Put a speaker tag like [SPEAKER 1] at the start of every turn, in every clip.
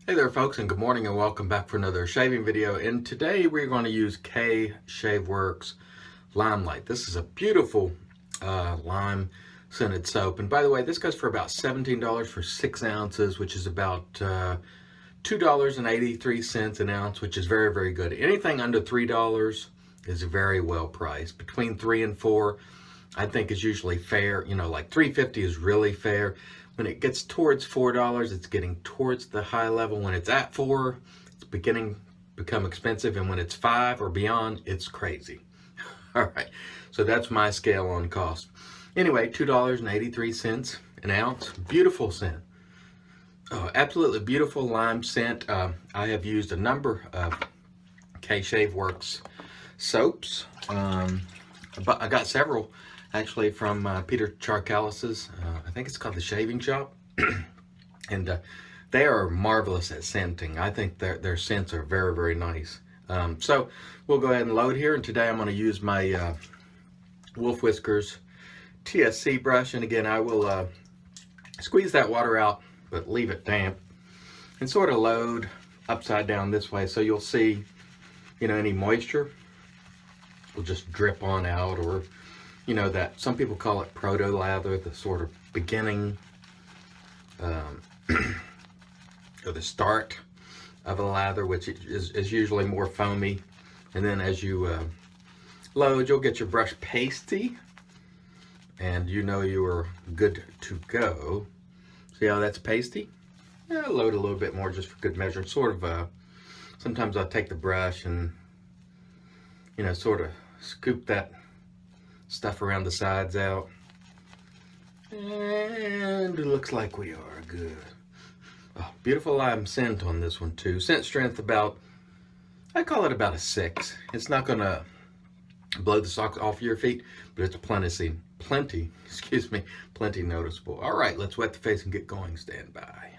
[SPEAKER 1] Hey there folks, and good morning and welcome back for another shaving video. And today we're going to use KShaveWorx Limelight. This is a beautiful lime scented soap. And by the way, this goes for about $17 for 6 ounces, which is about $2.83 an ounce, which is very, very good. Anything under $3 is very well priced. Between 3 and 4, I think is usually fair. You know, like $3.50 is really fair. When it gets towards $4, it's getting towards the high level. When it's at 4, it's beginning to become expensive. And when it's 5 or beyond, it's crazy. All right, so that's my scale on cost. Anyway, $2.83 an ounce. Beautiful scent. Oh, absolutely beautiful lime scent. I have used a number of KShaveWorx soaps. But I got several actually from Peter Charcalis's, I think it's called The Shaving Shop. And they are marvelous at scenting. I think their scents are very, very nice. So we'll go ahead and load here. And today I'm going to use my Wolf Whiskers TSC brush. And again, I will squeeze that water out, but leave it damp. And sort of load upside down this way. So you'll see, you know, any moisture will just drip on out, or you know, that some people call it proto lather, the sort of beginning or the start of a lather, which is usually more foamy. And then as you load, you'll get your brush pasty, and you know you are good to go. See how that's pasty? Yeah, load a little bit more just for good measure. Sort of, sometimes I'll take the brush and, you know, sort of scoop that stuff around the sides out, and it looks like we are good. Oh, beautiful lime scent on this one too. Scent strength about, I call it about a 6. It's not gonna blow the socks off your feet, but it's plenty noticeable. All right, let's wet the face and get going. Stand by.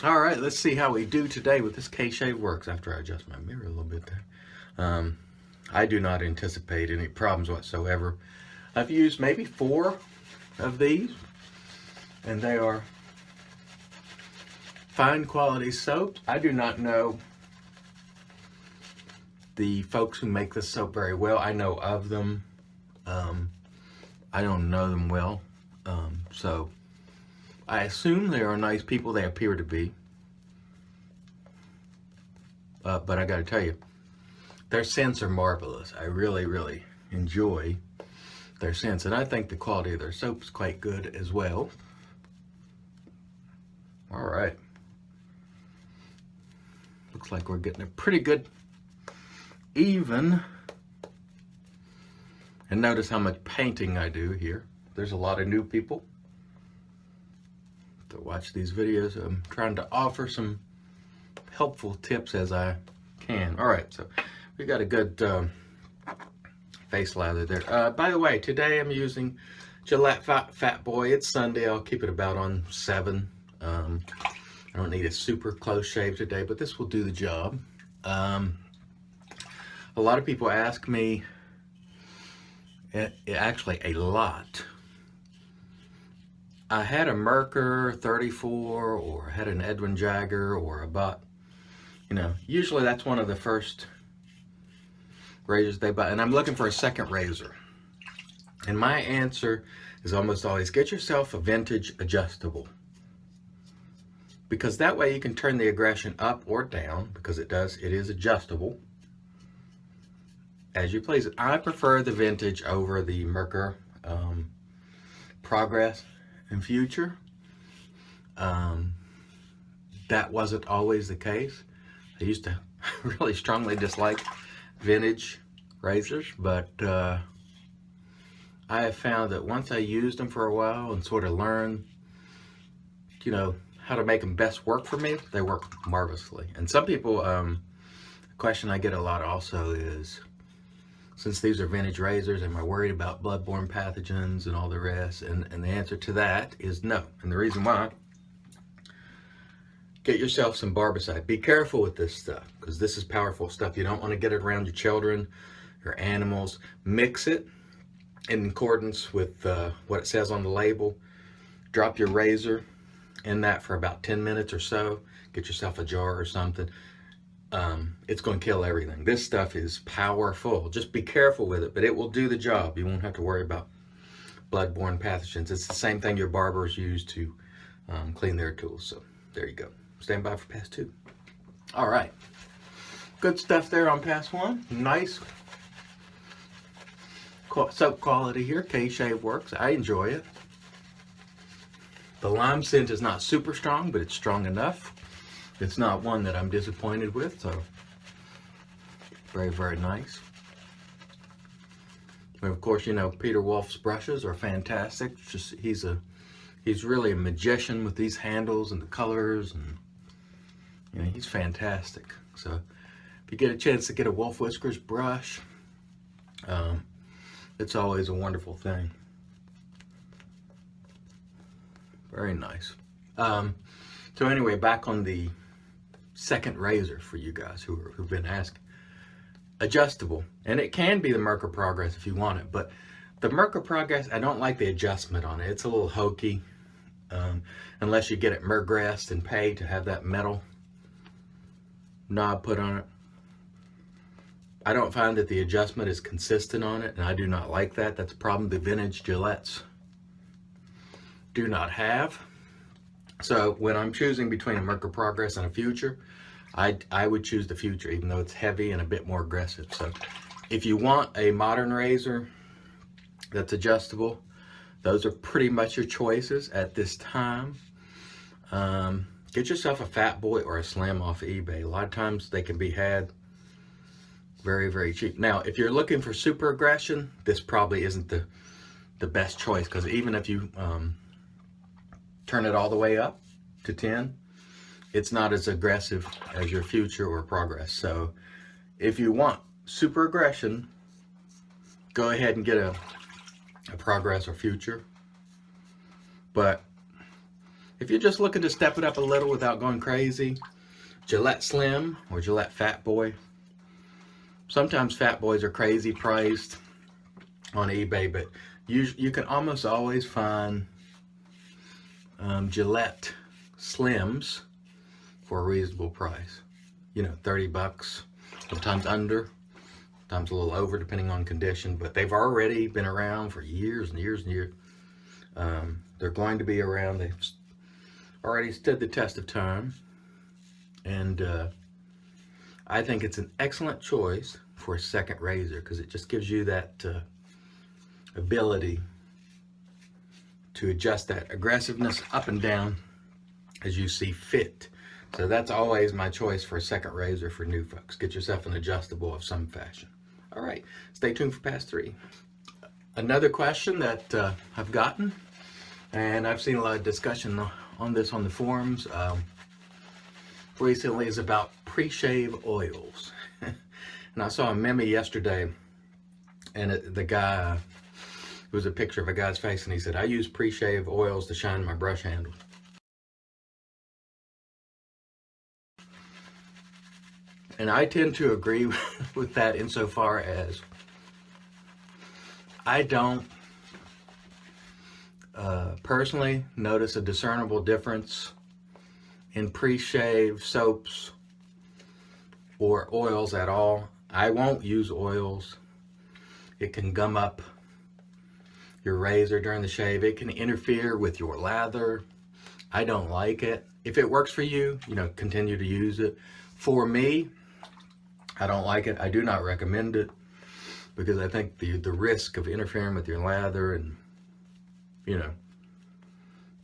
[SPEAKER 1] All right, let's see how we do today with this KShaveWorx after I adjust my mirror a little bit there. I do not anticipate any problems whatsoever. I've used maybe 4 of these, and they are fine quality soaps. I do not know the folks who make this soap very well. I know of them. I don't know them well. So I assume they are nice people. They appear to be. But I gotta tell you, their scents are marvelous. I really, really enjoy their scents, and I think the quality of their soap is quite good as well. All right. Looks like we're getting a pretty good even. And notice how much painting I do here. There's a lot of new people that watch these videos. I'm trying to offer some helpful tips as I can. All right, so we got a good face lather there. By the way, today I'm using Gillette Fatboy. It's Sunday. I'll keep it about on 7. I don't need a super close shave today, but this will do the job. A lot of people ask me, actually a lot. I had a Merkur 34, or had an Edwin Jagger, or a Butt. You know, usually that's one of the first razors they buy, and I'm looking for a second razor. And my answer is almost always, get yourself a vintage adjustable, because that way you can turn the aggression up or down, because it is adjustable as you please it. I prefer the vintage over the Merkur Progress and Future. That wasn't always the case. I used to really strongly dislike vintage razors, but I have found that once I used them for a while and sort of learned, you know, how to make them best work for me, they work marvelously. And some people, the question I get a lot also is, since these are vintage razors, am I worried about bloodborne pathogens and all the rest? And the answer to that is no. And the reason why, get yourself some barbicide. Be careful with this stuff, because this is powerful stuff. You don't want to get it around your children, your animals. Mix it in accordance with what it says on the label. Drop your razor in that for about 10 minutes or so. Get yourself a jar or something. It's going to kill everything. This stuff is powerful. Just be careful with it, but it will do the job. You won't have to worry about bloodborne pathogens. It's the same thing your barbers use to clean their tools. So there you go. Stand by for pass 2. All right. Good stuff there on pass 1. Nice soap quality here. KShaveWorx. I enjoy it. The lime scent is not super strong, but it's strong enough. It's not one that I'm disappointed with, so very, very nice. And of course, you know, Peter Wolf's brushes are fantastic. Just he's really a magician with these handles and the colors, and you know, he's fantastic. So if you get a chance to get a Wolf Whiskers brush, it's always a wonderful thing. Very nice. So anyway, back on the second razor for you guys who've been asking. Adjustable, and it can be the Merkur Progress if you want it, but the Merkur Progress, I don't like the adjustment on it. It's a little hokey, unless you get it Mergrassed and pay to have that metal knob put on it. I don't find that the adjustment is consistent on it, and I do not like that. That's a problem the vintage Gillettes do not have. So when I'm choosing between a Merkur Progress and a Future, I would choose the Future, even though it's heavy and a bit more aggressive. So if you want a modern razor that's adjustable, those are pretty much your choices at this time. Get yourself a Fatboy or a Slim off of eBay. A lot of times they can be had very, very cheap. Now, if you're looking for super aggression, this probably isn't the best choice, because even if you turn it all the way up to 10, it's not as aggressive as your Future or Progress. So if you want super aggression, go ahead and get a Progress or Future. But if you're just looking to step it up a little without going crazy, Gillette Slim or Gillette Fatboy. Sometimes Fatboys are crazy priced on eBay, but you can almost always find Gillette Slims for a reasonable price. You know, 30 bucks, sometimes under, sometimes a little over depending on condition, but they've already been around for years and years and years. They're going to be around. They've already stood the test of time, and I think it's an excellent choice for a second razor, because it just gives you that ability to adjust that aggressiveness up and down as you see fit. So that's always my choice for a second razor for new folks. Get yourself an adjustable of some fashion. All right, stay tuned for pass 3. Another question that I've gotten, and I've seen a lot of discussion on this on the forums recently, is about pre-shave oils. And I saw a meme yesterday, and the guy, it was a picture of a guy's face, and he said, I use pre-shave oils to shine my brush handle. And I tend to agree with that insofar as I don't personally notice a discernible difference in pre-shave soaps or oils at all. I won't use oils. It can gum up your razor during the shave. It can interfere with your lather. I don't like it. If it works for you, you know, continue to use it. For me, I don't like it. I do not recommend it, because I think the risk of interfering with your lather and, you know,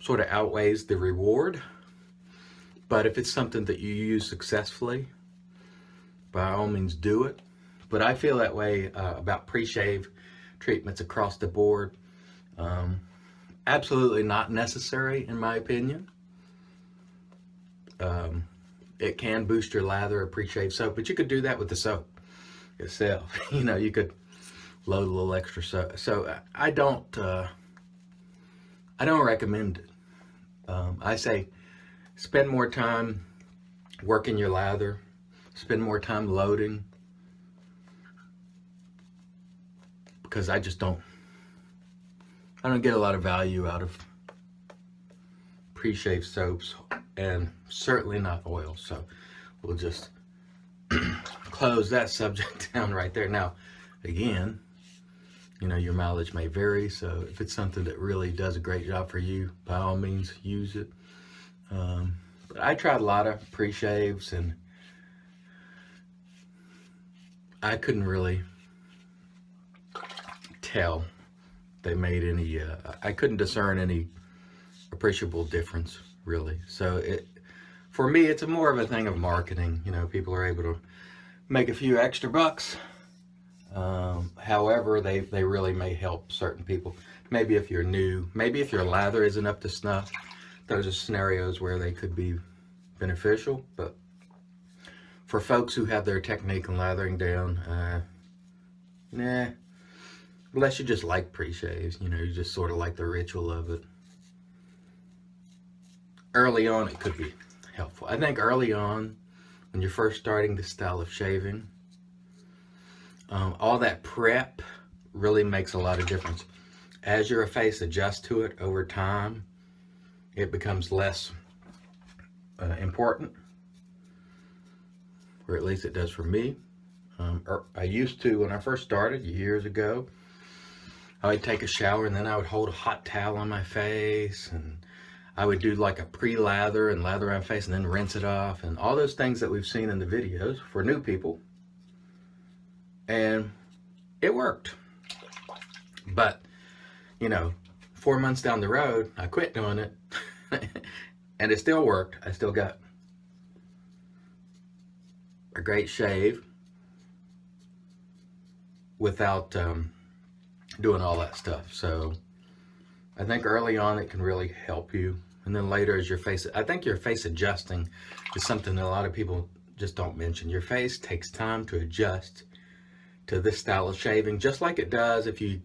[SPEAKER 1] sort of outweighs the reward. But if it's something that you use successfully, by all means do it. But I feel that way about pre-shave treatments across the board. Absolutely not necessary, in my opinion. It can boost your lather, a pre-shave soap, but you could do that with the soap itself. You know, you could load a little extra soap. So I don't recommend it. I say spend more time working your lather, spend more time loading, because I don't get a lot of value out of pre-shave soaps, and certainly not oil. So we'll just close that subject down right there. Now, again, you know, your mileage may vary, so if it's something that really does a great job for you, by all means, use it. But I tried a lot of pre-shaves, and I couldn't really tell they made any, I couldn't discern any appreciable difference, really. So for me, it's more of a thing of marketing. You know, people are able to make a few extra bucks. However, they really may help certain people. Maybe if you're new, maybe if your lather isn't up to snuff, those are scenarios where they could be beneficial. But for folks who have their technique and lathering down, nah, unless you just like pre-shaves, you know, you just sort of like the ritual of it. Early on, it could be helpful. I think early on, when you're first starting this style of shaving, all that prep really makes a lot of difference. As your face adjusts to it over time, it becomes less important, or at least it does for me. I used to, when I first started years ago, I would take a shower and then I would hold a hot towel on my face, and I would do like a pre-lather and lather my face and then rinse it off, and all those things that we've seen in the videos for new people. And it worked. But, you know, 4 months down the road, I quit doing it. And it still worked. I still got a great shave without doing all that stuff. So I think early on it can really help you. And then later as your face, I think your face adjusting is something that a lot of people just don't mention. Your face takes time to adjust to this style of shaving, just like it does if you,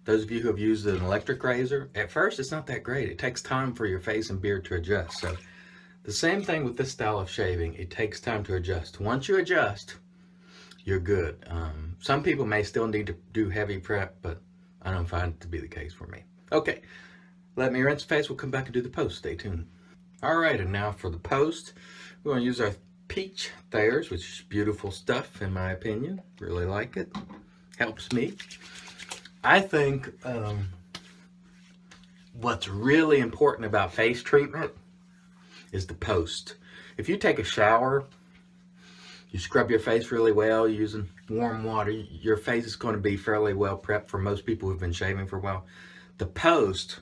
[SPEAKER 1] those of you who have used an electric razor, at first it's not that great. It takes time for your face and beard to adjust. So the same thing with this style of shaving, it takes time to adjust. Once you adjust, you're good. Some people may still need to do heavy prep, but I don't find it to be the case for me. Okay, let me rinse the face. We'll come back and do the post. Stay tuned. All right, and now for the post, we're going to use our peach Thayers, which is beautiful stuff in my opinion. Really like it. Helps me. I think what's really important about face treatment is the post. If you take a shower, you scrub your face really well using warm water, your face is going to be fairly well prepped for most people who've been shaving for a while. The post,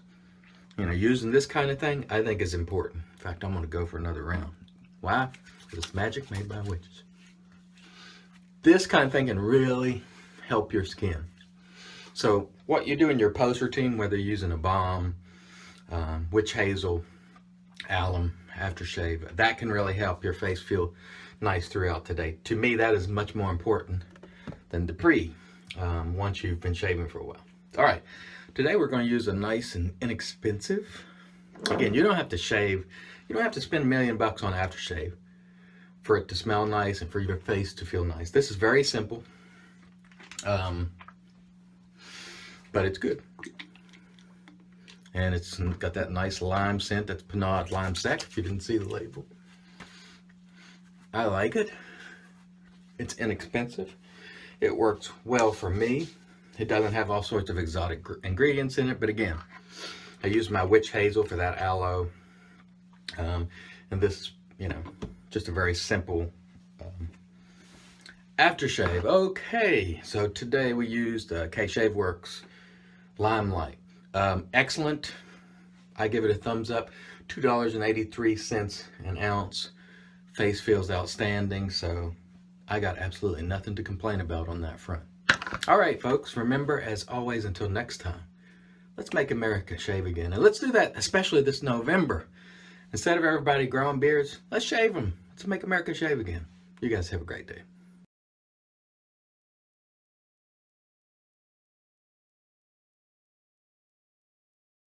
[SPEAKER 1] you know, using this kind of thing, I think is important. In fact, I'm going to go for another round. Why? Because it's magic made by witches. This kind of thing can really help your skin. So what you do in your post routine, whether you're using a balm, witch hazel, alum, aftershave, that can really help your face feel nice throughout the day. To me, that is much more important than the pre, once you've been shaving for a while. All right, today we're going to use a nice and inexpensive, again, you don't have to shave, you don't have to spend $1 million on aftershave for it to smell nice and for your face to feel nice. This is very simple, but it's good. And it's got that nice lime scent. That's Pinot Lime Sec, if you didn't see the label. I like it. It's inexpensive. It works well for me. It doesn't have all sorts of exotic ingredients in it, but again, I use my witch hazel for that aloe. And this, you know, just a very simple aftershave. Okay, so today we used KShaveWorx Limelight. Excellent. I give it a thumbs up. $2.83 an ounce. Face feels outstanding, so I got absolutely nothing to complain about on that front. All right, folks, remember, as always, until next time, let's make America shave again. And let's do that, especially this November. Instead of everybody growing beards, let's shave them. Let's make America shave again. You guys have a great day.